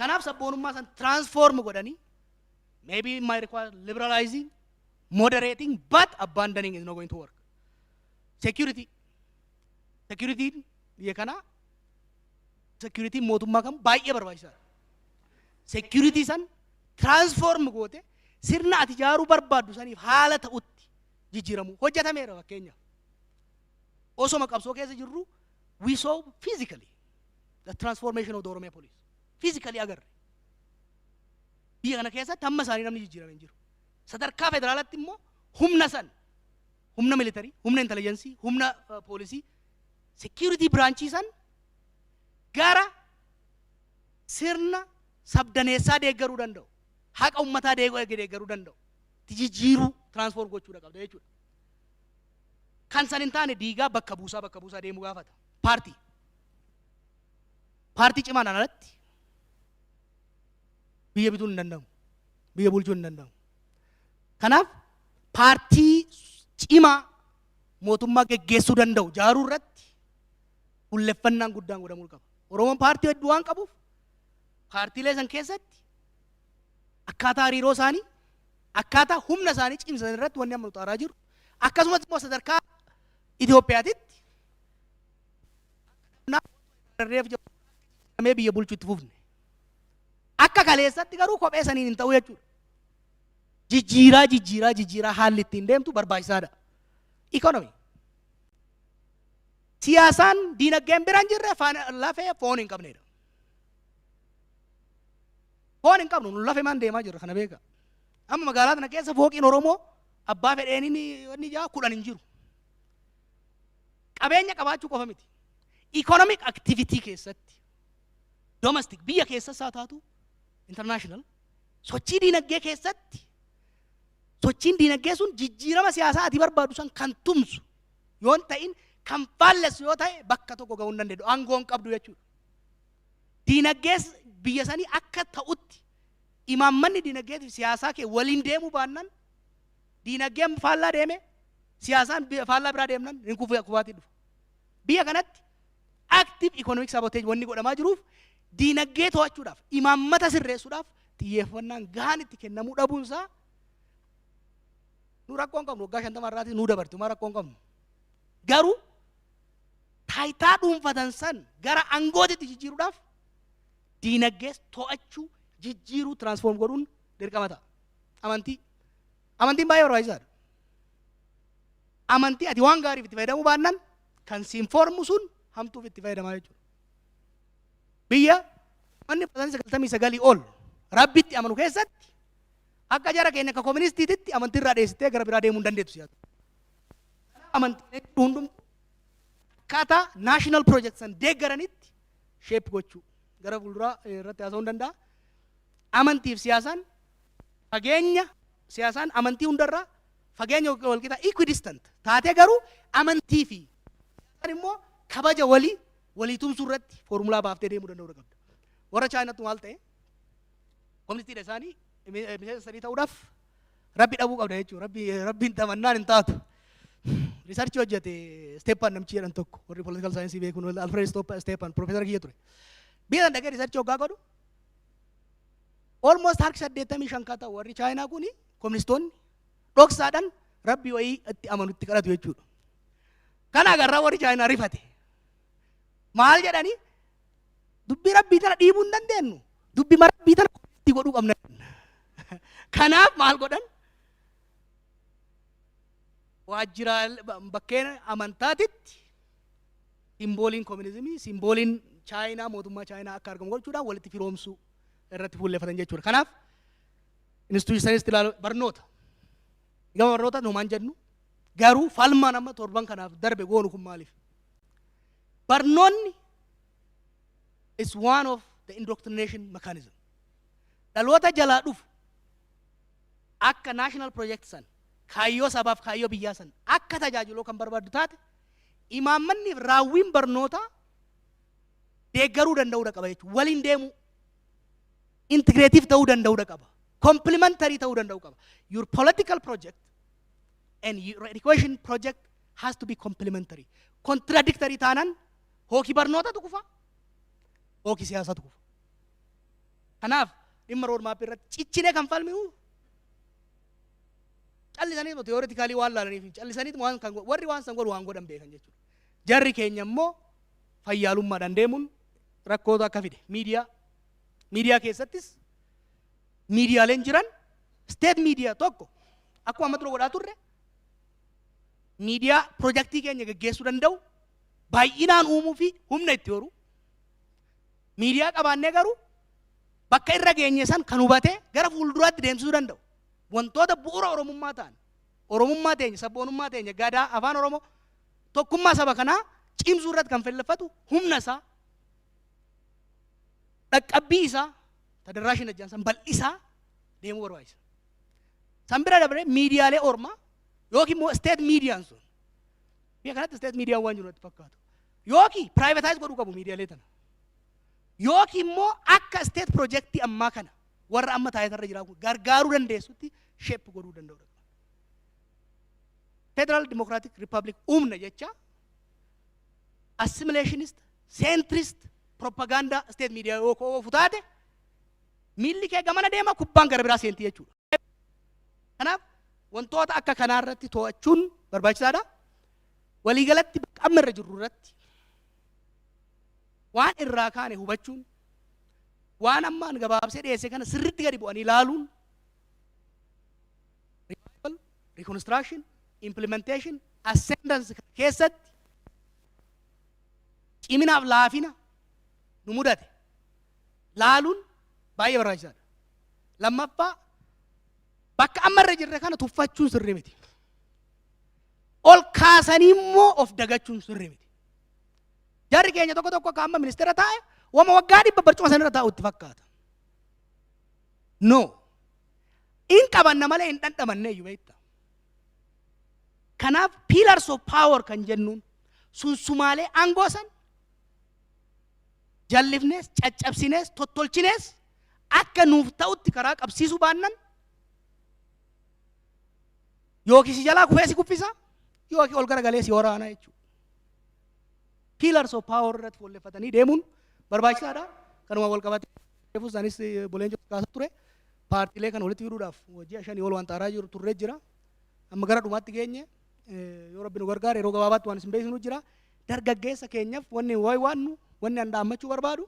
Kanaaf sabboonummaa san transform godhanii maybe it might require liberalizing, moderating, but abandoning is not going to work. Security. Security biyya kana security mootummaa kan baay'ee barbaachisaadha. Security san transform goote sirna ati ijaaruu barbaaddu saniif haala ta'utti jijjiiramu hojjetameera fakkeenyaaf. Osoma qabsoo keessa jirru we saw physically the transformation of the Oromia police. Physically agarre. Biyya kana keessatti hamma isaanii namni jijjiirame hin jiru. Sadarkaa federaalaatti immoo humna san, humna militarii, humna intelligensii, humna poolisii, security branchii san gara sirna sabdaneessaa deeggaruu danda'u, haqa ummataa deeggaruu danda'u, jijjiiruu transform gochuudha qabda jechuudha. Kan san hin taane diigaa bakka buusaa deemuu gaafata. Paartii cimaan alatti biyya bituun hin danda'amu, biyya bulchuun hin danda'amu. Kanaaf paartii cimaa mootummaa geggeessuu danda'u ijaaruu irratti fuulleffannaan guddaan godhamuu qaba. Oromoon paartii hedduu waan qabuuf paartiilee san keessatti akkaataa hariiroo isaanii, akkaataa humna isaanii cimsan irratti wanni amma xaaraa jiru. Akkasumas immoo sadarkaa Itoophiyaatitti biyya bulchuu itti fufne. Akka kaleessatti garuu kophee saniin hin ta'u jechuudha. Jijjiiraa haalli ittiin deemtu barbaachisaadha. Economy. Siyaasaan diinagdeen bira hin jirre lafee foon hin qabnedha. Foon hin qabnu lafee maan deemaa jirra kana beeka. Amma magaalaa kana keessa fooqiin Oromoo abbaa fedheen inni jaa 10 hin jiru. Qabeenya qabaachuu qofa miti. Economic activity keessatti domestic biyya keessas haa taatu international sochii diinagdee keessatti sochiin diinagdee sun jijjiirama siyaasaa ati barbaadu san kan tumsu yoo ta'in kan faallessu yoo ta'e bakka tokko ga'uu hin dandeenyu aangoon qabdu jechuudha. Diinagdee biyya sanii akka ta'utti imaammanni diinagdee fi siyaasaa kee waliin deemuu baannaan diinagdeen faallaa deeme siyaasaan faallaa biraa deemnan hin kufaatii dhufa. Biyya kanatti active economic sabotage wanni godhamaa jiruuf diinagdee to'achuudhaaf imaammata sirreessuudhaaf xiyyeeffannaan gahaan itti kennamuu dhabuunsaa nu rakkoon qabnu waggaa 50 irraati nu dabartu maa rakkoon qabnu. Garuu taayitaa dhuunfatan san gara aangootitti jijjiiruudhaaf diinagdee to'achuu jijjiiruu transform godhuun dirqama ta'a. Amantiin baay'ee barbaachisaadha. Amantii ati waan gaariif itti fayyadamuu baannaan kan siin formu sun hamtuuf itti fayyadamaa jechuudha. Biyya manni 99 ol rabbitti amanu keessatti akka jara keenya akka koministiititti amantii irraa dheessitee gara biraa deemuu hin dandeettu siyaasa. Amantiin hundumtu akkaataa national project san deeggaranitti sheep gochuu gara fuulduraa irratti haasa'uu hin danda'a. Amantiif siyaasaan fageenya siyaasaan amantii hundarraa fageenya walqixa equidistant taatee garuu amantii fi immoo kabaja walii tumsuu irratti foormulaa baaftee deemuu danda'uu qabda. Warra Chaayinaatti maal ta'e koministiidha isaanii miseensa sadii ta'uudhaaf rabbi dhabuu qabda jechuudha. Rabbiin tamannaan hin taatu. Riisarchii hojjete Stepan namichi jedhan tokko warri political science beekuun Alfred Stepan profeesara kiyya ture. Biyya san dhaqee riisarchii hoggaa godhu almost harki 85 kan ta'u warri Chaayinaa kuni koministoonni dhoksaadhaan rabbi wayii itti amanutti kadhatu jechuudha. Kana agarraa warri Chaayinaa rifate. Maal jedhanii dubbii rabbii tana dhiibuu hin dandeenyu. Dubbii rabbii tana itti godhuu qabna. Kanaaf maal godhan? Waajjira bakkeen amantaatitti simbooliin koominizimii, simbooliin Chaayinaa mootummaa Chaayinaa akka argamu gochuudhaan walitti firoomsuu irratti fuulleffatan jechuudha. Kanaaf instituutionisti ilaalu barnoota. Gama barnoota numaan jennu garuu falmaa nama torban kanaaf darbe goonu kun maaliif? Barnoonni is one of the indoctrination mechanism. Dhaloota jalaa dhufu akka national project san kaayyoo sabaaf kaayyoo biyyaa san akka tajaajiloo kan barbaaddu taate imaammanni raawwiin barnoota deeggaruu danda'uu qaba jechuudha. Waliin deemuu integrative ta'uu danda'uu qaba. Complementary ta'uu danda'uu qaba. Your political project and your education project has to be complementary. Contradictory taanaan hookii barnootatu kufa, hookii siyaasatu kufa. Kanaaf dhimma roodmaappii irratti ciccinee kan falmi'u callisanii teoreetikaalii waan laalaniif callisaniitu waan kan warri waan san godhu waan godhan beekan jechuudha. Jarri keenya immoo fayyaalummaadhaan deemuun rakkoota akka fide miidiyaa keessattis miidiyaaleen jiran state miidiyaa tokko akkuma amma dura godhaa turre miidiyaa piroojaktii keenya gaggeessuu danda'u baay'inaan uumuu fi humna itti horu miidiyaa qabaannee garuu bakka irra geenye san kan hubatee gara fuulduraatti deemsisuu danda'u wantoota bu'uura oromummaa ta'an oromummaa teenya sabboonummaa teenya gadaa afaan oromoo tokkummaa saba kanaa cimsuu irratti kan felleffatu humna isaa dhaqqabbii isaa tadarraashina jedhan san bal'isaa deemuu barbaachisa. San bira dabaree miidiyaalee ormaa yookiin immoo state miidiyaan sun biyya kanatti state miidiyaan waan jiru natti fakkaatu yookiin privatize godhuu qabu miidiyaalee tana yookiin immoo akka state projectii ammaa kana warra amma taayitarra jiraa kun gargaaruu dandeessutti shape godhuu danda'udha. Federal Democratic Republic uumna jecha assimilationist centrist propaganda state media yoo oofu taate miilli kee gamana deema kubbaan gara biraa seentii jechuudha. Kanaaf wantoota akka kanaa irratti to'achuun barbaachisaadha. Waliigalatti amma irra jirru irratti waan irraa kaane hubachuun waan ammaan gabaabsee dhiyeesse kana sirriitti gadi bu'anii ilaaluun reconstruction implementation ascendance keessatti ciminaaf laafina nu mudate laaluun baay'ee barbaachisaadha. Lammaffaa bakka amma irra jirre kana tuffachuun sirrii miti. Ol kaasanii immoo of dagachuun sirrii miti. Jarri keenya tokko tokko akka amma ministeera taa'e wama waggaa dhibba barcuma sanarra taa'u itti fakkaata. No. In qabanna malee hin dhandhamanne iyyuu beekta. Kanaaf pillars of power kan jennuun sunsumaalee aangoo san jallifnees caccabsinees tottolchinees akka nuuf ta'utti karaa qabsiisuu baannan yookiin si jalaa kufee si kuffisa yookiin ol garagalee si waraana jechuudha. Pillars of power irratti fuulleeffatanii deemuun barbaachisaadha. Kanuma wal qabatee reefus anis boleen kaasaa ture paartiilee kan walitti fiduudhaaf hojii shanii ol waan xaaraa jiru turree jira. Amma gara dhumaatti geenye yoo rabbi nu gargaare yeroo gabaabaatti waan isin beeksinu jira. Dargaggeessa keenyaaf wanni waannu wanni an dhaammachuu barbaadu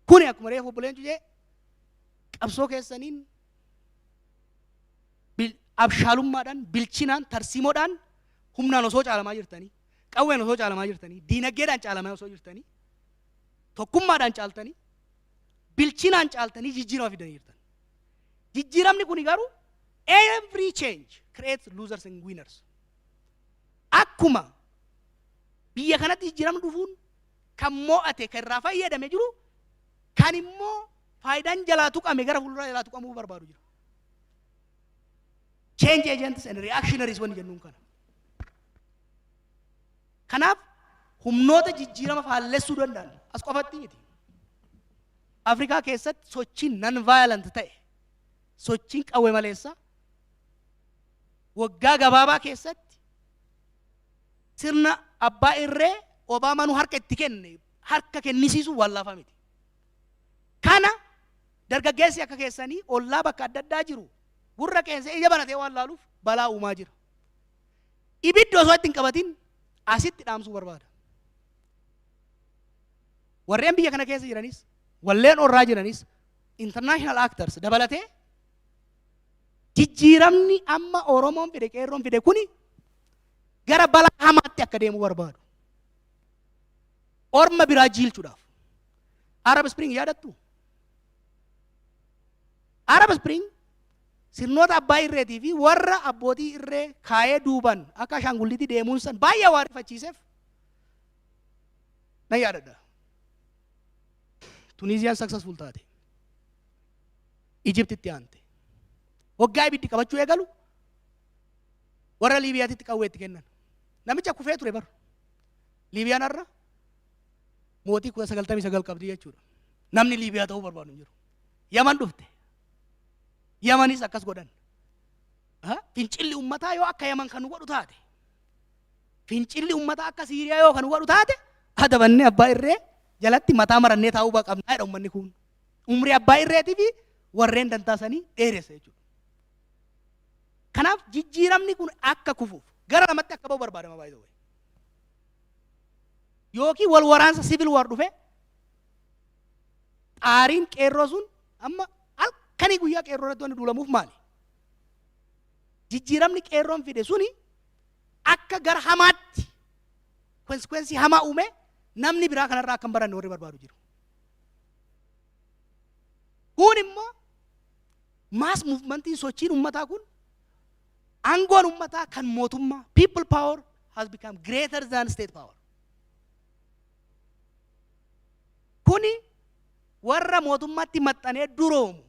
kuni akkuma reefu boleen jee qabsoo keessaniin abshaalummaadhaan bilchinaan tarsiimoodhaan humnaan osoo caalamaa jirtanii qawween osoo caalamaa jirtanii diinagdeedhaan caalamaa osoo jirtanii tokkummaadhaan caaltanii bilchinaan caaltanii jijjiirama fidanii jirtan. Jijjiiramni kuni garuu every change creates losers and winners. Akkuma biyya kanatti jijjiiramni dhufuun kan mo'ate kan irraa fayyadame jiru kan immoo faayidaan jalaa tuqame gara fuulduraa jalaa tuqamuu barbaadu jira. Change agents and reactionaries wanni jennuun kana. Kanaaf humnoota jijjiirama faallessuu danda'an as qofatti miti. Afrikaa keessatti sochiin non-violent ta'e sochiin qawwee maleessa waggaa gabaabaa keessatti sirna abbaa irree Obaamaa nu harka itti kenne harka kennisiisuu wallaafaa miti. Kana dargaggeessi akka keessanii ollaa bakka adda addaa jiru gurra qeensa ija banatee waan laaluuf balaa uumaa jira. Ibiddi osoo itti hin qabatin asitti dhaamsuu barbaada. Warreen biyya kana keessa jiranis walleen orraa jiranis international actors dabalatee jijjiiramni amma Oromoon fide qeerroon fide kuni gara balaa hamaatti akka deemu barbaadu. Orma biraa jiilchuudhaaf. Arab Spring yaadattu? Arab Spring sirnoota abbaa irreetii fi warra abbootii irree kaayee duuban akka shaangulliitti deemuun san baay'ee waan rifachiiseef nan yaadadha. Tunisiaan successful taate. Ijiptitti aante. Waggaa ibiddi qabachuu eegalu warra Liibiyaatitti qawwee itti kennan. Namicha kufee ture bar. Liibiyaan har'a mootii 1999 qabdi jechuudha. Namni Liibiyaa ta'uu barbaadu hin jiru. Yaman dhufte. Yamanis akkas godhan. Fincilli ummataa yoo akka Yaman kan nu godhu taate. Fincilli ummataa akka Siiriyaa yoo kan nu godhu taate adabannee abbaa irree jalatti mataa marannee taa'uu qabnaa jedha uummanni kun. Umrii abbaa irreetii fi warreen dantaasanii dheeressa jechuudha. Kanaaf jijjiiramni kun akka kufuuf gara lamatti akka ba'u barbaadama baay'ee. Yookiin wal waraansa siivil waar dhufe xaariin qeerroo sun amma halkanii guyyaa qeerroo irratti wanti duulamuuf maali? Jijjiiramni qeerroon fide suni akka gara hamaatti konsekwensi hamaa uume namni biraa kanarraa akka hin baranne warri barbaadu jiru. Kun immoo mass movementiin sochiin uummataa kun aangoon uummataa kan mootummaa people power has become greater than state power. Kuni warra mootummaatti maxxanee duroomu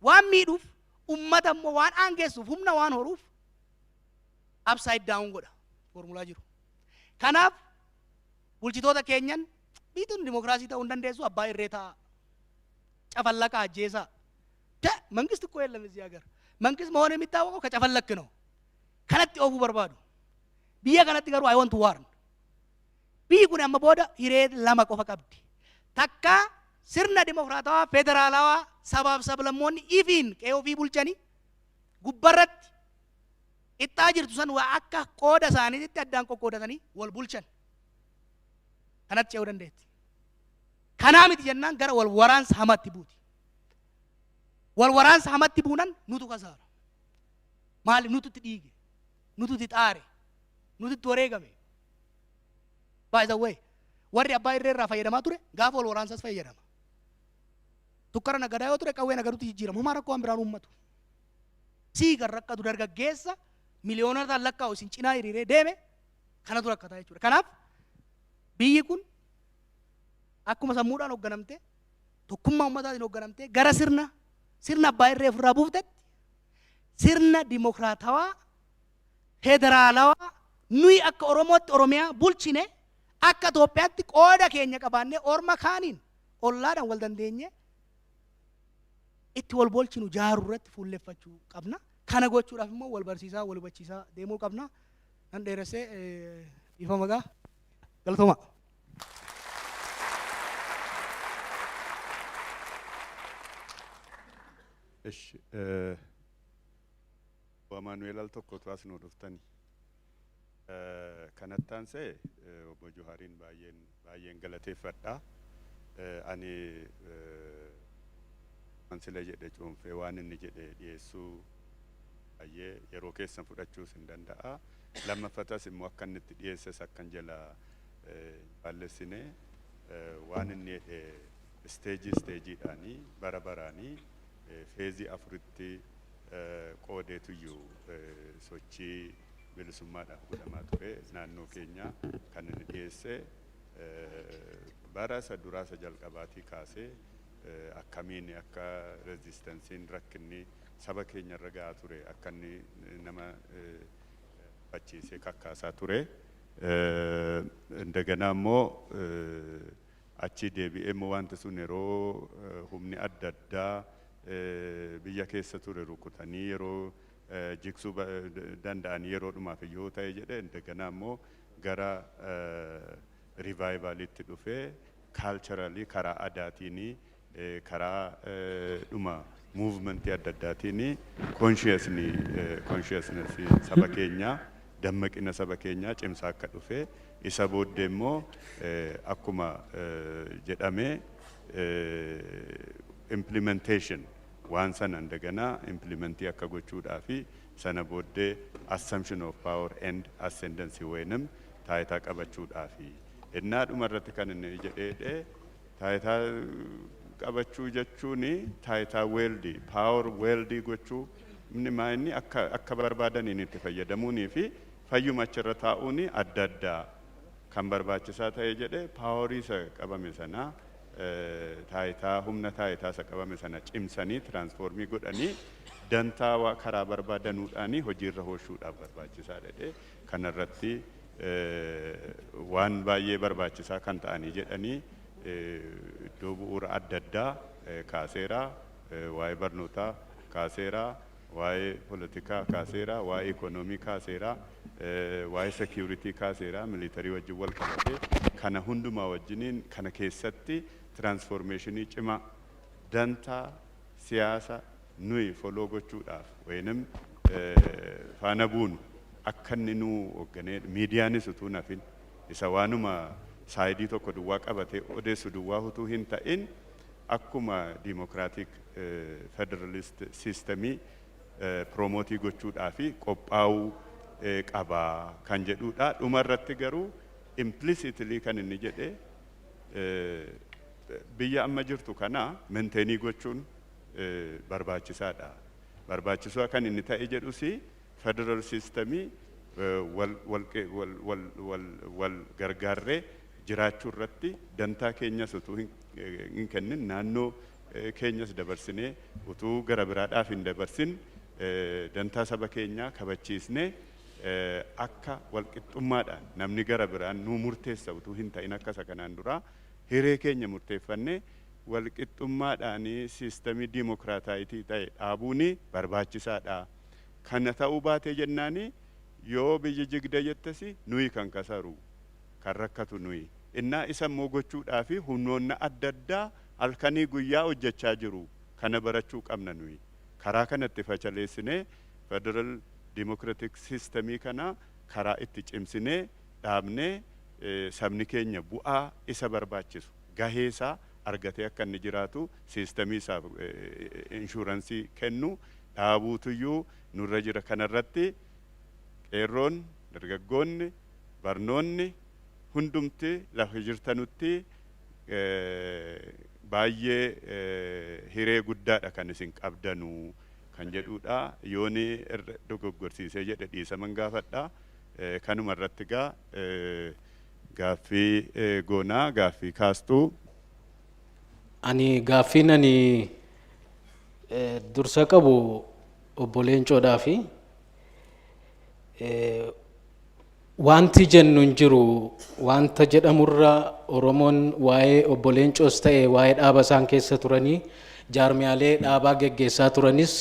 waan miidhuuf ummata immoo waan aangeessuuf humna waan horuuf upside down godha formulaa jiru. Kanaaf bulchitoota keenyan biituun dimokiraasii ta'uu hin dandeessu abbaa irree ta'a. Cafallaqa ajjeesaa. Mangisti እኮ የለም እዚህ ሀገር መንግስት መሆን የሚታወቀው ከጨፈለክ ነው። kanatti oofuu barbaadu. Biyya kanatti garuu I want to warn. Biyyi kun amma booda hiree lama qofa qabdi. Takka sirna dimokiraatawaa federaalawaa sabaaf sablammoonni ifiin qe'ee ofii bulchanii gubbarratti ixxaa jirtu san waa akka qooda isaaniitti addaan qoqqoodatanii wal bulchan. Kanatti ce'uu dandeetti. Kanaa miti jennaan gara wal waraansa hamatti buuti. Wal waraansa hamatti buunan nutu kasaara. Maaliif nututti dhiige? Nututti xaare? Nututti wareegame? By the way, warri abbaa irree irraa fayyadamaa ture gaafa wal waraansas fayyadama. Tukkara nagadaa yoo ture qawwee nagaduutti jijjiirama. Homaa rakkoo waan biraan uummatu. Siigar rakkatu dargaggeessa miliyoonota lakkaa'u isin cinaa hiriiree deeme kanatu rakkataa jechuudha. Kanaaf biyyi kun akkuma sammuudhaan hoogganamte tokkummaa uummataatiin hoogganamte gara sirna abbaa irree ofirraa buuftetti sirna dimokiraatawaa federaalawaa nuyi akka Oromootti Oromiyaa bulchine akka Itoophiyaatti qooda keenya qabaannee orma kaaniin ollaadhaan wal dandeenye itti wal bulchinu jaaruu irratti fuulleffachuu qabna. Kana gochuudhaaf immoo wal barsiisaa wal hubachiisaa deemuu qabna. Nan dheeressee ifa magaa galatooma. እሺ በማኑኤል አልተኮቱ አስኖ ዱፍተኒ ከነታንሴ ኦቦ ጆሃሪን ባየን ገለቴፈዳ አኔ አንስለ ጀደ ጮንፌ ዋንን ጀደ ዲየሱ አየ የሮ ኬሰን ፉዳቹስ እንደንዳአ ለመፈታስ ሞከንት ዲየሰ ሰከንጀላ ባለስኔ ዋንን ስቴጂ ዳኒ በረበራኒ ፌዚ አፍሪቲ ቆዴቱዩ ሶቺ bilisummaadhaaf godhamaa ture naannoo keenya kan inni dhiyeesse bara isa duraa isa jalqabaatii kaasee akkamiin akka rezistansiin rakkinni saba keenya irra gahaa ture akka inni nama bachiisee kakkaasaa ture እንደገና immoo achi deebi'ee immoo wanti sun yeroo humni adda addaa biyya keessa ture rukutanii yeroo jiksuu danda'an yeroo dhumaaf yoo ta'e jedhe እንደገና immoo gara rivaayivaliitti dhufee kaalcharaali karaa aadaatiin karaa dhuma muuvimentii adda addaatiin consciousness saba keenyaa dammaqina saba keenyaa cimsaa akka dhufee isa booddee immoo akkuma jedhamee implementation waan sana እንደገና ኢምፕሊመንት ያከጎቹዳፊ ሰነ ቦዴ assumption of power and ascendancy ወይንም ታይታ ቀበቹዳፊ እና ዱመረት ከነነ ጀዴዴ ታይታ ቀበቹ ጀቹኒ ታይታ ዌልዲ ፓወር ዌልዲ ጎቹ ምን ማይኒ አካ በርባደን ይንት ፈየደሙኒ ፊ ፈዩማቸረታኡኒ አዳዳ ከንበርባቸሳ ታየ ጀዴ ፓወሪሰ ቀበመሰና ታይታ ሁምና ታይታ ሰቀበመ ሰና ጭምሰኒ ትራንስፎርሚ ጎዳኒ ደንታዋ ከራ በርባደኑዳኒ ሆጂራ ሆሹዳ በርባችሳ ደደ ከነረቲ ዋን ባየ በርባችሳ ከንታኒ ጀዳኒ ዶቡራ አደዳ ካሴራ ዋይ በርኖታ ካሴራ ዋይ ፖለቲካ ካሴራ ዋይ ኢኮኖሚ ካሴራ waa'ee security kaaseera militarii wajjin wal qabate kana hundumaa wajjiniin kana keessatti transformationii cimaa dantaa siyaasa nuyi foloo gochuudhaaf wayinam faana buunu akka inni nu hoogganee miidiyaanis utuu nafin isa waanuma saayidii tokko duwwaa qabatee odeessu duwwaa utuu hin ta'in akkuma democratic federalist systemii promootii gochuudhaa fi qophaa'uu qabaa kan jedhuudha. Dhuma irratti garuu implicitly kan inni jedhe biyya amma jirtu kana menteenii gochuun barbaachisaadha. Barbaachisuu kan inni ta'e jedhusi federal systemii wal gargaarree jiraachuu irratti dantaa keenyas utuu hin kennin naannoo keenyas dabarsinee utuu gara biraadhaaf hin dabarsin dantaa saba keenyaa kabachiisnee akka walqixxummaadhaan namni gara biraan nu murteessa utuu hin ta'in akka isa kanaan dura hiree keenya murteeffannee walqixxummaadhaan siistemii diimokiraataayitii ta'e dhaabuun barbaachisaadha. Kana ta'uu baatee jennaani yoo biyyi jigdee jettesi nuyi kan kasaru kan rakkatu nuyi. Innaa isa immoo gochuudhaa fi humnoonni adda addaa halkanii guyyaa hojjechaa jiru kana barachuu qabna nuyi. Karaa kanatti facaleessinee federal democratic systemii kana karaa itti cimsinee dhaabnee sabni keenya bu'aa isa barbaachisu gaheesaa argatee akka inni jiraatu sistemii isaaf inshuraansii kennu dhaabuutuyyuu nurra jira. Kanarratti qeerroon dargaggoonni barnoonni hundumti lafa jirtanutti baay'ee hiree guddaadha kan isin qabdanu kan jedhuudha. Yooni dogoggorsiisee jedhe dhiisaman gaafadha. Kanuma irratti gaa gaaffii goonaa gaaffii kaastuu. Ani gaaffiin ani dursa qabu obbo Leencoodhaa fi wanti jennu hin jiru wanta jedhamurra Oromoon waa'ee obbo Leencoos ta'e waa'ee dhaaba isaan keessa turanii jaarmiyaalee dhaabaa geggeessaa turanis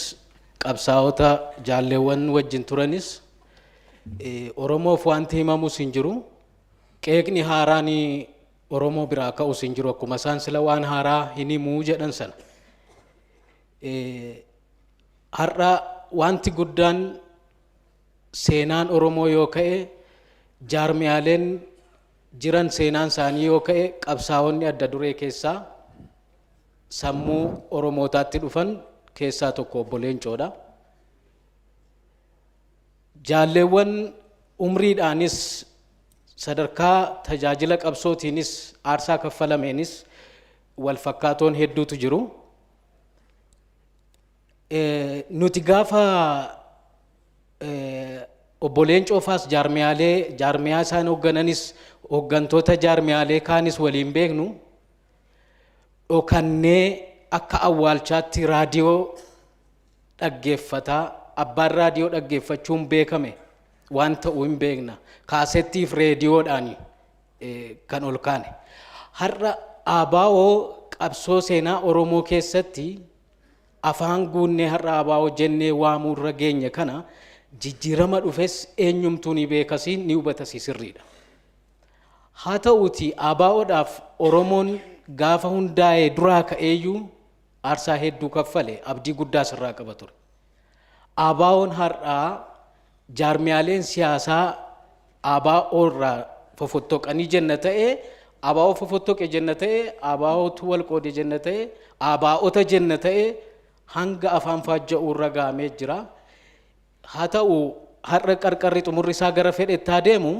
qabsaa'ota jaalleewwan wajjin turanis Oromoof wanti himamus hin jiru. Qeeqni haaraan Oromoo biraa ka'us hin jiru akkuma isaan sila waan haaraa hin himuu jedhan sana. Har'a wanti guddaan seenaan Oromoo yoo ka'e jaarmiyaaleen jiran seenaan isaanii yoo ka'e qabsaa'onni adda duree keessaa sammuu Oromootaatti dhufan keessaa tokko obbo Leencoodha. Jaalleewwan umriidhaanis sadarkaa tajaajila qabsootiinis aarsaa kaffalameenis wal fakkaatoon hedduutu jiru. Nuti gaafa obbo Leencoofaas jaarmiyaa isaan hooggananis hooggantoota jaarmiyaalee kaanis waliin beeknu dhokannee akka awwaalchaatti raadiyoo dhaggeeffataa abbaan raadiyoo dhaggeeffachuun beekame waan ta'uu hin beekna. Kaasettiif reediyoodhaan kan ol kaane. Har'a ABO qabsoo seenaa Oromoo keessatti afaan guunnee har'a ABO jennee waamuu irra geenye kana jijjiirama dhufes eenyumtuu ni beekasii ni hubatasi sirriidha. Haa ta'uuti ABOdhaaf Oromoon gaafa hundaa'ee duraa ka'eeyyuu aarsaa hedduu kaffale abdii guddaa sirraa qaba ture. ABO'n har'aa jaarmiyaaleen siyaasaa ABO irraa fofottoqanii jenna ta'e ABO fofottoqe jenna ta'e ABOtu wal qoode jenna ta'e ABO'ota jenna ta'e hanga afaan faajja'uu irra gaamee jira. Haa ta'u har'a qarqarri xumurri isaa gara fedhettaa deemu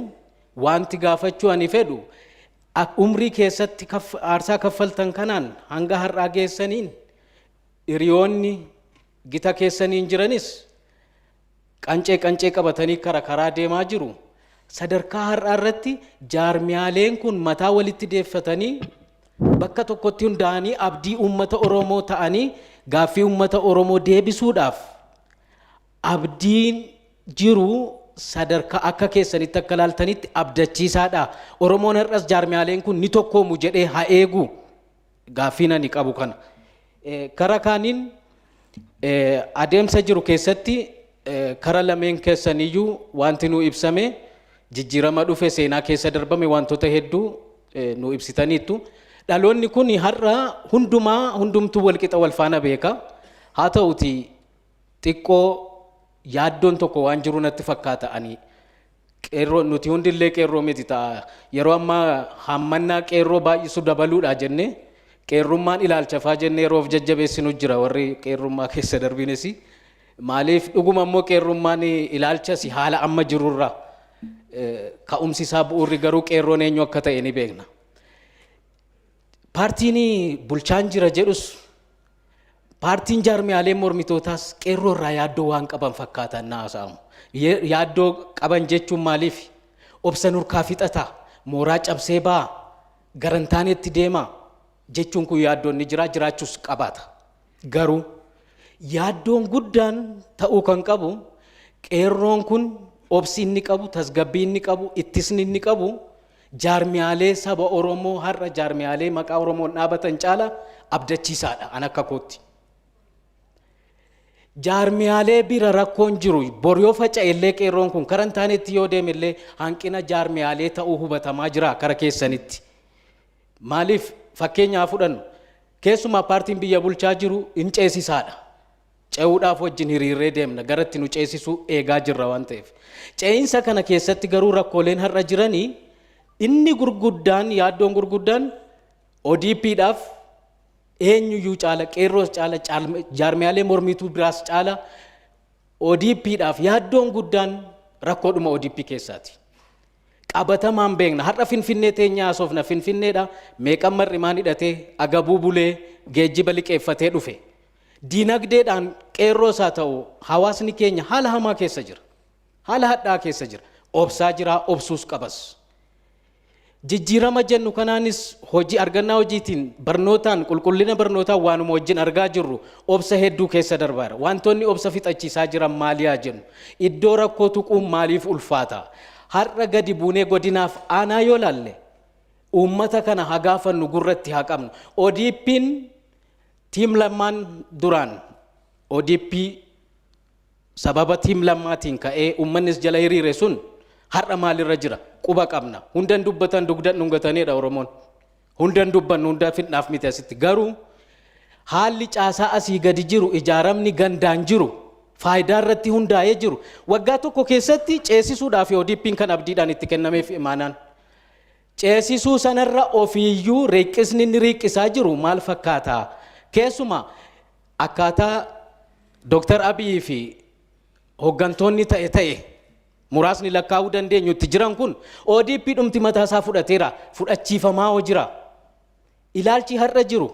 wanti gaafachuu ani fedhu umrii keessatti aarsaa kaffaltan kanaan hanga har'aa geessaniin hiriyoonni gita keessaniin jiranis qancee qabatanii karaa deemaa jiru. Sadarkaa har'aa irratti jaarmiyaaleen kun mataa walitti deeffatanii bakka tokkotti hundaa'anii abdii uummata Oromoo ta'anii gaaffii uummata Oromoo deebisuudhaaf abdiin jiru sadarkaa akka keessanitti akka laaltanitti abdachiisaadha. Oromoon har'as jaarmiyaaleen kun ni tokkoomu jedhee haa eegu gaaffiin ani qabu kana. Karaa kaaniin adeemsa jiru keessatti kara lameen keessaniyyuu wanti nu ibsame jijjiirama dhufe seenaa keessa darbame wantoota hedduu nu ibsitaniittu. Dhaloonni kun har'a hundumtuu walqixa wal faana beeka. Haa ta'uti xiqqoo yaaddoon tokko waan jiru natti fakkaata ani. Qeerroo nuti hundillee qeerroo miti ta'a. Yeroo ammaa hammannaa qeerroo baay'isu dabaluudha jennee qeerrummaan ilaalchafaa jennee yeroof jajjabeessinu jira warri qeerrummaa keessa darbines. Maaliif dhuguma immoo qeerrummaan ilaalchasi haala amma jirurraa ka'umsi isaa bu'uurri garuu qeerroon eenyu akka ta'e ni beekna. Paartiin bulchaan jira jedhus paartiin jaarmiyaalee mormitootaas qeerroo irraa yaaddoo waan qaban fakkaatan na haasa'amu. Yaaddoo qaban jechuun maaliif obsa nurkaa fixataa mooraa cabsee ba'a garantaanetti deema jechuun kun yaaddoon ni jira jiraachuus qabaata. Garuu yaaddoon guddaan ta'uu kan qabu qeerroon kun obsi inni qabu tasgabbii inni qabu ittisni inni qabu jaarmiyaalee saba Oromoo har'a jaarmiyaalee maqaa Oromoon dhaabatan caala abdachiisaadha an akka kootti. Jaarmiyaalee bira rakkoon jiru bor yoo faca'ellee qeerroon kun karantaanetti yoo deemillee hanqina jaarmiyaalee ta'uu hubatamaa jira kara keessanitti. Maaliif fakkeenyaa fudhannu keessumaa paartiin biyya bulchaa jiru hin ceesisaadha. Ce'uudhaaf wajjin hiriirree deemna garatti nu ceesisuu eegaa jirra waan ta'eef. Ce'insa kana keessatti garuu rakkooleen har'a jiranii inni gurguddaan yaaddoon gurguddaan ODP'dhaaf eenyuyyuu caala qeerroos caala jaarmiyaalee mormituu biraas caala ODP'dhaaf yaaddoon guddaan rakkoodhuma ODP keessaati. Qabatamaan beekna har'a Finfinnee teenyaa haasofna Finfinneedha meeqan mar'imaan hidhatee agabuu bulee geejjiba liqeeffatee dhufe. Diinagdeedhaan qeerroos haa ta'u hawaasni keenya haala hamaa keessa jira. Haala hadhaa keessa jira. Obsaa jira obsuus qabas. Jijjiirama jennu kanaanis hojii argannaa hojiitiin barnootaan qulqullina barnootaan waanuma wajjin argaa jirru obsa hedduu keessa darbaara. Wantoonni obsa fixachiisaa jiran maaliyaa jennu. Iddoo rakkoo tuquun maaliif ulfaata. Har'a gadi buunee godinaaf aanaa yoo laalle uummata kana haa gaafannu gurratti haa qabnu. ODP'n tiim lammaan duraan ODP sababa tiim lammaatiin ka'ee uummannis jala hiriire sun har'a maalirra jira quba qabna. Hundan dubbatan dugdan dhungataniidha Oromoon. Hundan dubbannu hunda fidnaaf miti asitti garuu haalli caasaa asii gadi jiru ijaaramni gandaan jiru faayidaa irratti hundaa'ee jiru waggaa tokko keessatti ceesisuudhaaf ODP'n kan abdiidhaan itti kennameef imaanaan. Ceesisuu sanarra ofiiyyuu riiqisni inni riiqisaa jiru maal fakkaata? Keessumaa akkaataa Dr. Abiy fi hooggantoonni ta'e muraasni lakkaa'uu dandeenyu itti jiran kun ODP dhumti mataasaa fudhateera fudhachiifamaa hoo jira. Ilaalchi har'a jiru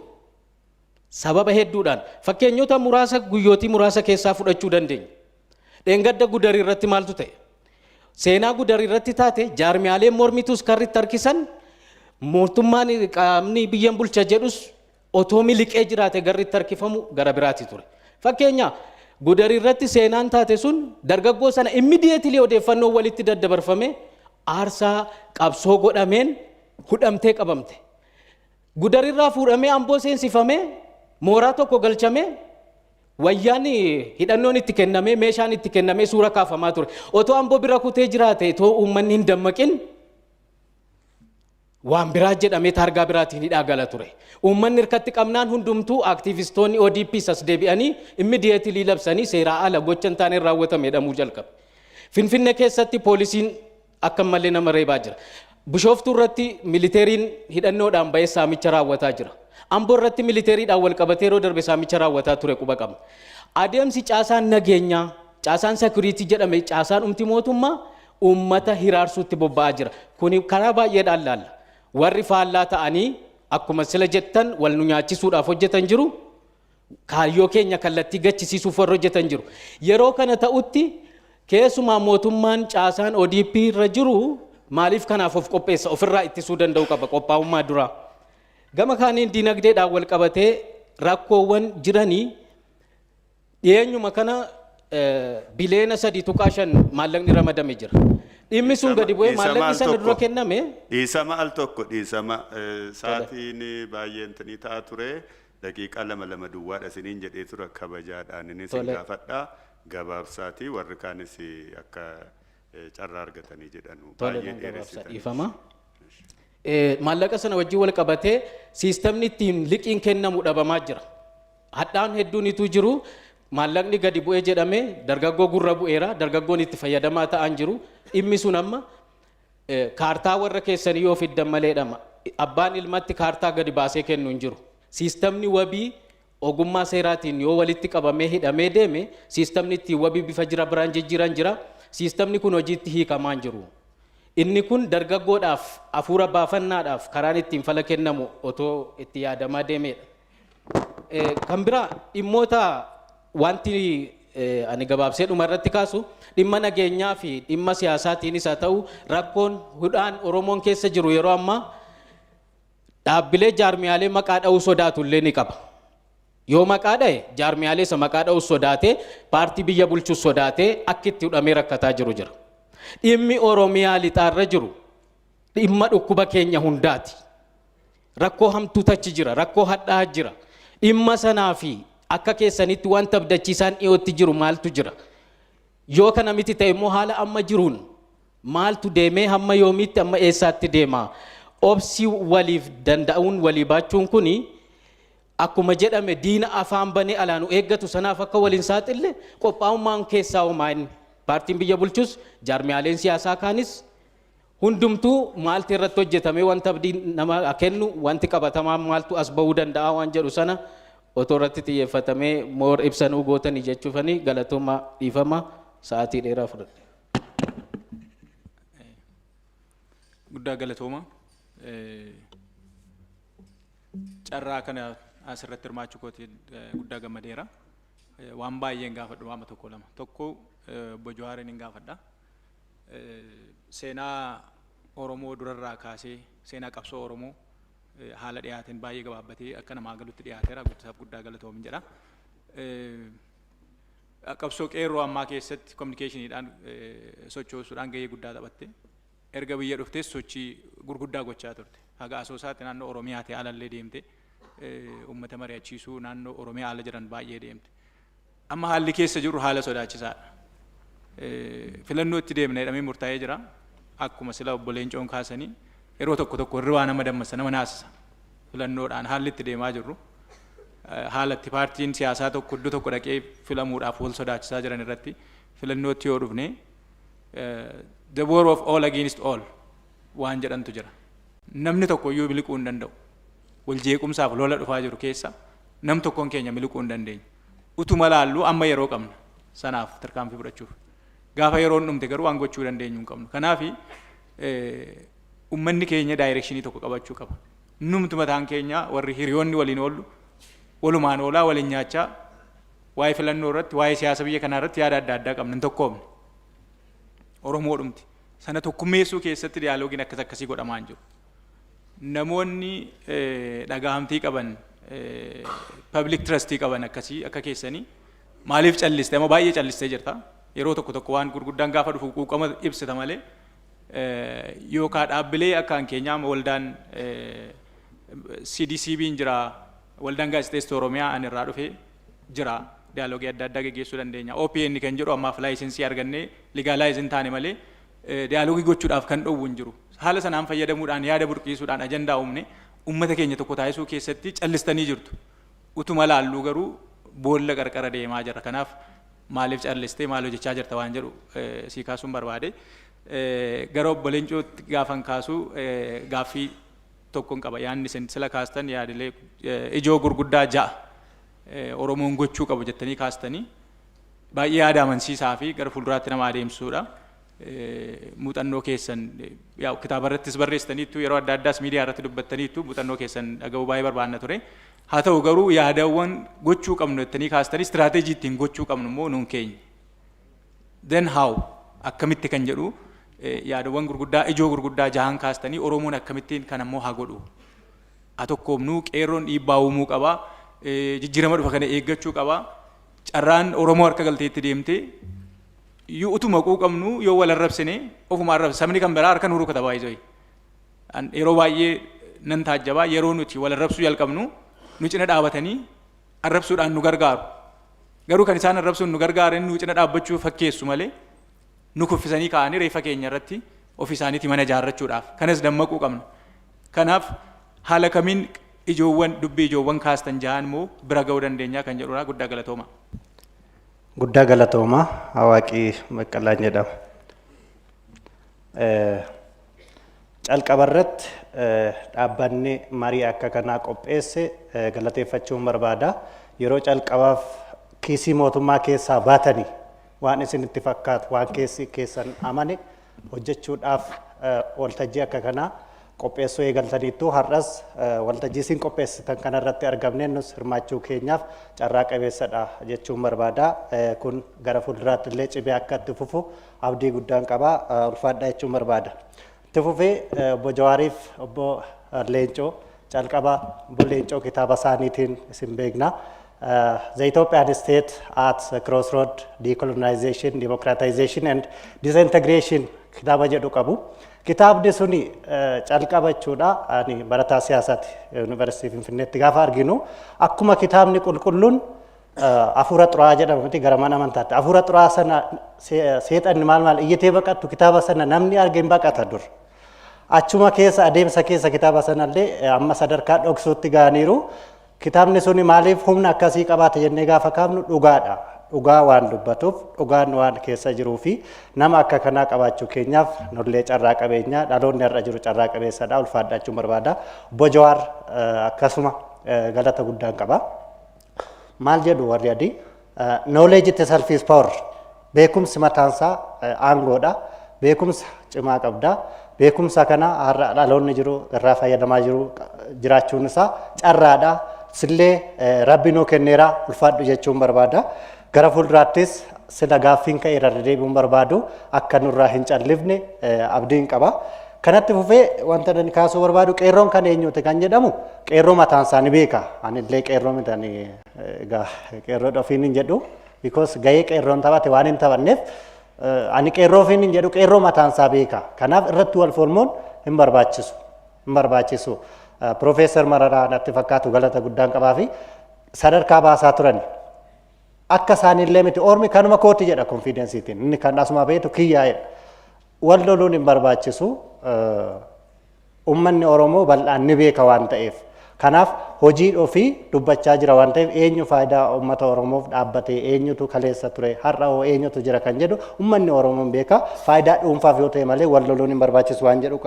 sababa hedduudhaan fakkeenyota muraasa guyyootii muraasa keessaa fudhachuu dandeenya. Dheengadda Gudarii irratti maaltu ta'e? Seenaa Gudarii irratti taate jaarmiyaaleen mormituus karritti harkisan mootummaan qaamni biyyan bulcha jedhus otoo miliqee jiraate garritti harkifamu gara biraati ture. Fakkeenya Gudarii irratti seenaan taate sun dargaggoo sana immediately odeeffannoo walitti daddabarfame aarsaa qabsoo godhameen hudhamtee qabamte. Gudarii irraa fuudhamee Amboo seensifamee mooraa tokko galchamee wayyaan hidhannoon itti kennamee meeshaan itti kennamee suura kaafamaa ture. Otoo Amboo bira kutee jiraate otoo uummanni hin dammaqin waan biraa jedhamee taargaa biraatiin hidhaa gala ture. Uummanni hirkatti qabnaan hundumtuu aktiivistoonni ODP sas deebi'anii immediately labsanii seeraa ala gocha hin taane raawwatame jedhamuu jalqabe. Finfinnee keessatti poolisiin akka malee nama reebaa jira. Bishooftuu irratti militeeriin hidhannoodhaan ba'ee saamicha raawwataa jira. Amboo irratti militeeriidhaan wal qabatee yeroo darbe saamicha raawwataa ture quba qabna. Adeemsi caasaan nageenyaa, caasaan security jedhame caasaan umti mootummaa uummata hiraarsuutti bobba'aa jira. Kuni karaa baay'eedhaan laalla. Warri faallaa ta'anii akkuma sila jettan wal nu nyaachisuudhaaf hojjetan jiru. Kaayyoo keenya kallattii gachisiisuuf warra hojjetan jiru. Yeroo kana ta'utti keessumaa mootummaan caasaan ODP irra jiru maaliif kanaaf of qopheessa ofirraa ittisuu danda'u qaba qophaa'ummaa duraa. Gama kaaniin diinagdeedhaan wal qabatee rakkoowwan jiranii dhiyeenyuma kana bileena 3.5 maallaqni ramadame jira. Dhimmi sun gadi bu'ee maallaqni sana dura kenname. Dhiisama al tokko dhiisama sa'aatiin baay'een tanii ta'a ture daqiiqaa lama duwwaadha isiniin jedhee ture kabajaadhaan inni sin gaafadha. gabaabsaatii warri kaanis akka carraa argatanii jedhanu Tole baay'ee nan gabaabsa dheeressitanii. dhiifama. Maallaqa sana wajjin wal qabatee siistamni ittiin liqiin kennamu dhabamaa jira. Hadhaan hedduun ituu jiru maallaqni gadi bu'ee jedhamee dargaggoo gurra bu'eera dargaggoon itti fayyadamaa ta'an jiru dhimmi sun amma kaartaa warra keessanii yoo fiddan maleedhama abbaan ilmatti kaartaa gadi baasee kennu hin jiru. Siistamni wabii ogummaa seeraatiin yoo walitti qabamee hidhamee deeme siistamni ittiin wabii bifa jira biraan jijjiiran jira. Siistamni kun hojiitti hiikamaa hin jiru. Inni kun dargaggoodhaaf hafuura baafannaadhaaf karaan ittiin fala kennamu otoo itti yaadamaa deemedha. Kan biraa dhimmoota wanti ani gabaabsee dhuma irratti kaasu dhimma nageenyaa fi dhimma siyaasaatiinis haa ta'u rakkoon hudhaan Oromoon keessa jiru yeroo ammaa dhaabbilee jaarmiyaalee maqaa dha'uu sodaatu illee ni qaba. Yoo maqaa dha'e jaarmiyaalee isa maqaa dha'uu sodaatee paartii biyya bulchuu sodaatee akka itti hudhamee rakkataa jiru jira. Dhimmi Oromiyaa lixaarra jiru dhimma dhukkuba keenya hundaati. Rakkoo hamtuutu achi jira, rakkoo hadhaa jira. Dhimma sanaa fi akka keessanitti wanta abdachiisaan dhiyootti jiru maaltu jira? Yoo kana miti ta'e immoo haala amma jiruun maaltu deemee hamma yoomiitti amma eessaatti deema? Obsi waliif danda'uun walii baachuun kuni akkuma jedhame diina afaan banee alaanu eeggatu sanaaf akka waliin saaxille qophaa'ummaan keessaa homaa inni. Paartiin biyya bulchus jaarmiyaaleen siyaasaa kaanis hundumtuu maaltu irratti hojjetamee wanta abdii nama kennu wanti qabatamaa maaltu as bahuu danda'a waan jedhu sana otoo irratti xiyyeeffatamee moor ibsanuu gootanii jechuufanii galatooma dhiifama sa'aatii dheeraa fudhadhe. Guddaa galatooma. Carraa kana asirratti hirmaachuu kootiin guddaa gammadeera. Waan baay'een gaafadhu waan tokko lama. Tokko Obbo Jawaariin hin gaafadha. Seenaa Oromoo durarraa kaasee seenaa qabsoo Oromoo haala dhiyaateen baay'ee gabaabbatee akka namaa galutti dhiyaateera. Guddisaaf guddaa galatoomin jedha. Qabsoo qeerroo ammaa keessatti kominikeeshiniidhaan sochoosuudhaan gahee guddaa taphatte. Erga biyya dhuftees sochii gurguddaa gochaa turte. Haga asoosaatti naannoo Oromiyaatti alallee deemte. Uummata mari'achiisuu naannoo Oromiyaa ala jiran baay'ee deemte. Amma haalli keessa jiru haala sodaachisaadha. Filannoo itti deemna jedhamee murtaa'ee jira. Akkuma sila obbo Leencoon kaasanii yeroo tokko tokko irri waan nama dammaqsa nama naasisa. Filannoodhaan haalli itti deemaa jirru. Haalatti paartiin siyaasaa tokko iddoo tokko dhaqee filamuudhaaf wal sodaachisaa jiran irratti filannootti yoo dhufne the war of all against all waan jedhantu jira. Namni tokko iyyuu miliquu hin danda'u. Wal jeequmsaaf lola dhufaa jiru keessa nam tokkoon keenya miliquu hin dandeenyu. Utuma laallu amma yeroo qabna sanaaf tarkaanfii fudhachuuf. Gaafa yeroon dhumte garuu waan gochuu dandeenyu hin qabnu. Kanaaf uummanni keenya daayirekshinii tokko qabachuu qaba. Numtu mataan keenya warri hiriyoonni waliin oollu walumaan oolaa waliin nyaachaa waa'ee filannoo irratti waa'ee siyaasa biyya kanaa irratti yaada adda addaa qabna hin tokkoomne. Oromoo dhumti. Sana tokkummeessuu keessatti diyaaloogiin akkas akkasii godhamaa hin jiru. Namoonni dhagahamtii qaban public trustii qaban akkasii akka keessanii maaliif calliste amma baay'ee callistee jirta. Yeroo tokko tokko waan gurguddaan gaafa dhufu quuqama ibsita malee yookaan dhaabbilee akkaan keenyaa waldaan CDCB'n jira waldaan gaazexeessitoota Oromiyaa an irraa dhufee jira diyaaloogii adda addaa gaggeessuu dandeenya. OPN kan jedhu ammaaf laayisensii argannee ligaalaayiz hin taane malee diyaaloogii gochuudhaaf kan dhowwu hin jiru. Haala sanaan fayyadamuudhaan yaada burqiisuudhaan ajandaa uumne uummata keenya tokko taasisuu keessatti callistanii jirtu. Utuma laalluu garuu boolla qarqara deemaa jira. Kanaaf maaliif callistee maal hojjechaa jirta waan jedhu sii kaasuun barbaade. Gara obbo Leencootti gaafan kaasuu gaaffii tokkoon qaba. Yaadni isin sila kaastan yaadilee ijoo gurguddaa ja'a Oromoon gochuu qabu jettanii kaastanii baay'ee yaada amansiisaa fi gara fuulduraatti nama adeemsuudha. Muuxannoo keessan kitaaba irrattis barreessitaniittu yeroo adda addaas miidiyaa irratti dubbattaniittu muuxannoo keessan dhaga'uu baay'ee barbaanna ture. Haa ta'u garuu yaadawwan gochuu qabnu jettanii kaastanii istiraateejii ittiin gochuu qabnu immoo nuun keenya. Then how akkamitti kan jedhu yaadawwan gurguddaa ijoo gurguddaa jahan kaastanii Oromoon akkamittiin kan ammoo haa godhu. Haa tokkoomnuu qeerroon dhiibbaa uumuu qabaa. Jijjiirama dhufa kana eeggachuu qabaa. Carraan Oromoo harka galteetti deemtee yoo utuma quuqamnu yoo wal arrabsine ofuma arrabsa sabni kan biraa harka nuruu katabaa izoi. Yeroo baay'ee nan taajjabaa yeroo nuti wal arrabsuu jalqabnu nu cina dhaabatanii arrabsuudhaan nu gargaaru. Garuu kan isaan arrabsuun nu gargaaran nu cina dhaabbachuu fakkeessu malee nu kuffisanii kaa'anii reeffa keenya irratti ofii isaaniitii mana ijaarrachuudhaaf. Kanas dammaquu qabna. Kanaaf haala kamiin dubbii ijoowwan kaastan jahan immoo bira ga'uu dandeenya kan jedhudha. Guddaa galatooma. Guddaa galatooma. Hawaaqii Baqqalaan jedhama. Calqabarratti dhaabbanni marii akka kanaa qopheesse galateeffachuun barbaada. Yeroo calqabaaf kiisii mootummaa keessaa baatanii waan isinitti fakkaatu waan keessan amane hojjechuudhaaf waltajjii akka kanaa qopheessuu eegaltaniittu har'as waltajjii isin qopheessitan kanarratti argamne nus hirmaachuu keenyaaf carraa qabeessadha jechuun barbaada. Kun gara fuulduraatti illee cimee akka itti fufu abdii guddaan qaba. Ulfaadha jechuun barbaada. Itti fufee obbo Jawaariif obbo Leencoo calqaba obbo Leencoo kitaaba isaaniitiin isin beekna. The Ethiopian State at the Crossroad, Decolonization, Democratization and Disintegration kitaaba jedhu qabu. Kitaabni suni calqaba jechuudha. Ani barataa siyaasaati Yuunivarsiitii Finfinneetti gaafa arginu akkuma kitaabni qulqulluun afuura xuraa'aa jedhamu miti gara mana amantaatti. Afuura xuraa'aa sana seexanni maal iyyatee baqattu kitaaba sana namni arge hin baqata dur. Achuma keessa adeemsa keessa kitaaba sanallee amma sadarkaa dhoksuutti ga'aniiru. Kitaabni suni maaliif humna akkasii qabaate jennee gaafa kaafnu dhugaadha. Dhugaa waan dubbatuuf dhugaan waan keessa jiruu fi nama akka kanaa qabaachuu keenyaaf nullee carraa qabeenyaa dhaloonni har'a jiru carraa qabeessadha. Ulfaadha jechuun barbaada. Obbo Jawaar akkasuma galata guddaan qaba. Maal jedhu warri adii? Knowledge itself is power. Beekumsi mataansaa aangoodha. Beekumsa cimaa qabda. Beekumsa kana har'a dhaloonni jiru irraa fayyadamaa jiraachuun isaa carraadha. Sillee Rabbi nuu kenneera ulfaadhu jechuun barbaada. Gara fuulduraattis sila gaaffiin ka'e irra deebi'uun barbaadu akka nurraa hin callifne abdiin qaba. Kanatti fufee wanta ani kaasuu barbaadu qeerroon kan eenyuuti kan jedhamu qeerroo mataan isaanii beeka. Ani illee qeerroo mitanii qeerroo ofiin hin jedhu because gahee qeerroon taphate waan hin taphanneef ani qeerroo ofiin hin jedhu qeerroo mataan isaa beeka. Kanaaf irratti wal falmuun hin barbaachisu. Profeesar Mararaa natti fakkaatu galata guddaan qabaa fi sadarkaa baasaa turan. Akka isaanillee miti ormi kanuma kooti jedha konfidensiitiin inni kan asuma beetu kiyyaa'edha. Wal loluun hin barbaachisu. Uummanni Oromoo bal'aan ni beeka waan ta'eef. Kanaaf hojii ofii dubbachaa jira waan ta'eef eenyu faayidaa uummata Oromoof dhaabbatee eenyutu kaleessa ture har'a hoo eenyutu jira kan jedhu uummanni Oromoon beeka. Faayidaa dhuunfaaf yoo ta'e malee wal loluun hin barbaachisu waan jedhu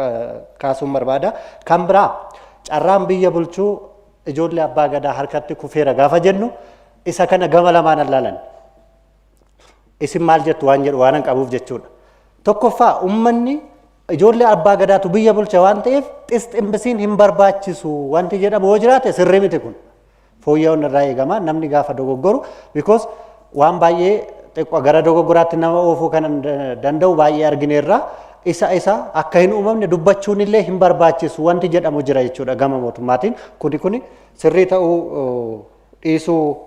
kaasuun barbaada. Kan biraa carraan biyya bulchuu ijoollee abbaa gadaa harkatti kufeera gaafa jennu isa kana gama lamaan ilaalan. Isin maal jettu waan jedhu waan qabuuf jechuudha. Tokkoffaa uummanni ijoollee abbaa gadaatu biyya bulcha waan ta'eef xisximbisiin hin barbaachisu wanti jedhamu yoo jiraate sirrii miti kun. Fooyya'uun irraa eegama namni gaafa dogoggoru because waan baay'ee xiqqoo gara dogoggoraatti nama oofuu kan danda'u baay'ee argineerra. Isa akka hin uumamne dubbachuun illee hin barbaachisu wanti jedhamu jira jechuudha gama mootummaatiin. Kuni sirrii ta'uu dhiisuu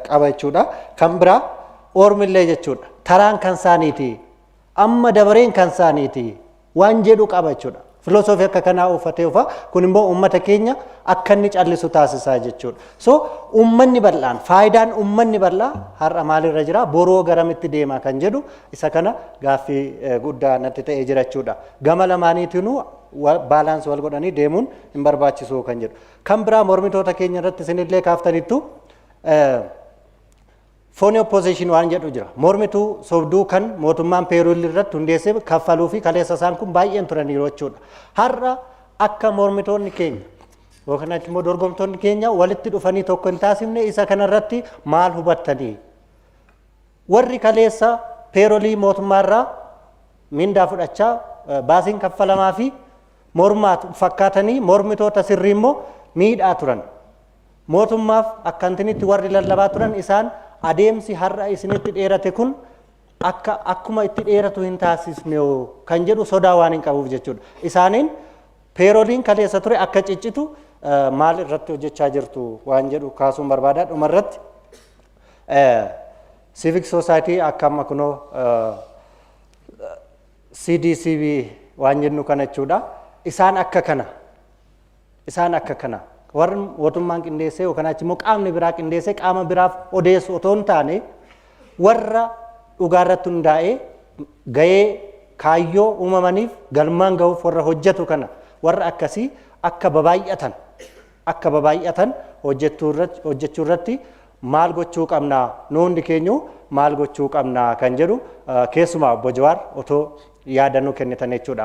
qaba jechuudha. Kan biraa ormillee jechuudha. Taraan kan isaaniiti. Amma dabareen kan isaaniiti. Waan jedhu qaba jechuudha. Filosoofii akka kanaa uffatee ufa kun immoo uummata keenya akka inni callisu taasisaa jechuudha. So uummanni bal'aan faayidaan uummanni bal'aa har'a maalirra jira boroo garamitti deema kan jedhu isa kana gaaffii guddaa natti ta'ee jira jechuudha. Gama lamaaniitinuu baalaansi wal godhanii deemuun hin barbaachisu kan jedhu. Kan biraa mormitoota keenya irratti isinillee kaaftaniittu foon opposition waan jedhu jira. Mormituu sobduu kan mootummaan peeroolii irratti hundeessee kaffaluu fi kaleessa isaan kun baay'een turaniiru jechuudha. Har'a akka mormitoonni keenya yookaan immoo dorgomtoonni keenya walitti dhufanii tokko hin taasifne isa kanarratti maal hubattanii? Warri kaleessa peeroolii mootummaarraa mindaa fudhachaa baasiin kaffalamaa fi mormaa fakkaatanii mormitoota sirrii immoo miidhaa turan. Mootummaaf akkantinitti warri lallabaa turan isaan adeemsi har'a isinitti dheerate kun akkuma itti dheeratu hin taasisne kan jedhu sodaa waan hin qabuuf jechuudha. Isaaniin peerooliin kaleessa ture akka ciccitu maal irratti hojjechaa jirtu waan jedhu kaasuun barbaada. Dhumarratti civic society akka amma kunoo CDCB waan jennu kana jechuudha. Isaan akka kana warri mootummaan qindeessee yookaan achi immoo qaamni biraa qindeessee qaama biraaf odeessu otoo hin taane warra dhugaarratti hundaa'ee gahee kaayyoo uumamaniif galmaan gahuuf warra hojjetu kana warra akkasii akka babaay'atan hojjechuu irratti maal gochuu qabnaa nu hundi keenyu maal gochuu qabnaa kan jedhu keessumaa obbo Jawaar otoo yaadannoo kennitan jechuudha.